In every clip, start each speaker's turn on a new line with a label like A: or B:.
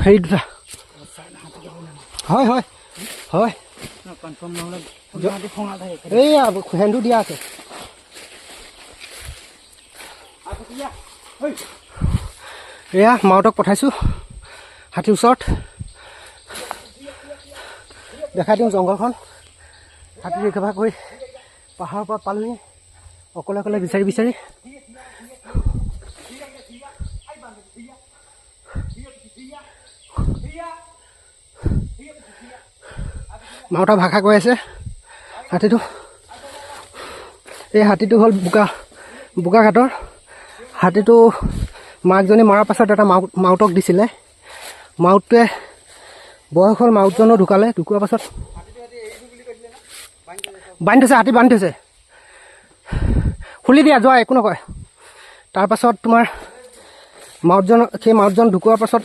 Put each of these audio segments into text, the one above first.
A: হেৰি দুটা হয় হয় হয় এইয়া হেন্দু দিয়া আছে এয়া মাউতক পঠাইছোঁ হাতীৰ ওচৰত দেখাই দিওঁ জংঘলখন হাতী ৰিকভাৰ কৰি পাহাৰৰ পৰা পালনি অকলে অকলে বিচাৰি বিচাৰি মাউতা ভাষা কৈ আছে হাতীটো এই হাতীটো হ'ল বোকাঘাটৰ হাতীটো মাকজনী মৰাৰ পাছত এটা মাউতক দিছিলে মাউতটোৱে বয়স হ'ল মাউতজনো ঢুকালে ঢুকোৱাৰ পাছত বান্ধি থৈছে হাতী বান্ধি থৈছে খুলি দিয়া যোৱা একো নকয় তাৰপাছত তোমাৰ সেই মাউতজন ঢুকোৱাৰ পাছত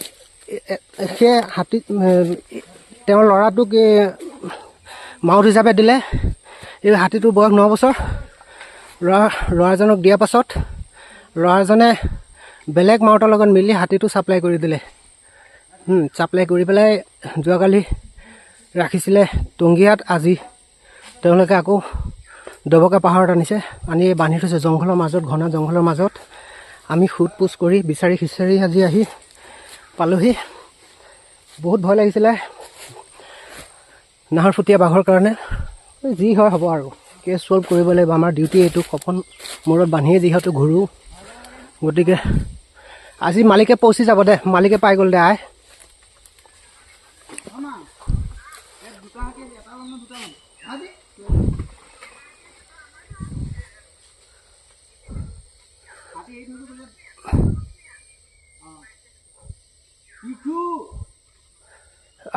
A: সেই হাতী তেওঁৰ ল'ৰাটোক মাউত হিচাপে দিলে এই হাতীটোৰ বয়স 9 বছৰ ল'ৰাজনক দিয়াৰ পাছত ল'ৰাজনে বেলেগ মাউতৰ লগত মিলি হাতীটো ছাপ্লাই কৰি দিলে ছাপ্লাই কৰি পেলাই যোৱাকালি ৰাখিছিলে টংগিয়াত আজি তেওঁলোকে আকৌ দবকা পাহাৰত আনিছে আনি বান্ধি থৈছে জংঘলৰ মাজত ঘনা জংঘলৰ মাজত আমি সোধ পোছ কৰি বিচাৰি খিচাৰি আজি আহি পালোহি বহুত ভয় লাগিছিলে নাহৰফুটীয়া বাঘৰ কাৰণে যি হয় হ'ব আৰু কেছ ছল্ভ কৰিব লাগিব আমাৰ ডিউটি এইটো সপন মূৰত বান্ধিয়ে যিহেতু ঘূৰোঁ গতিকে আজি মালিকে পচি যাব দে মালিকে পাই গ'ল দে আই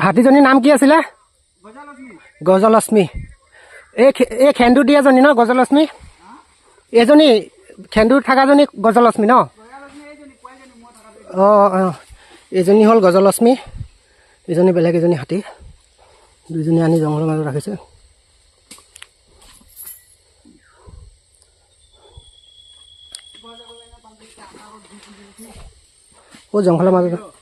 A: হাতীজনীৰ নাম কি আছিলে গজলক্ষ্মী এই খেন্দু দিয়াজনী ন গজলক্ষ্মী এইজনী খেন্দুত থকাজনী গজলক্ষ্মী ন অঁ এইজনী হ'ল গজলক্ষ্মী এইজনী বেলেগ এজনী হাতী দুইজনী আনি জংঘলৰ মাজত ৰাখিছে জংঘলৰ মাজত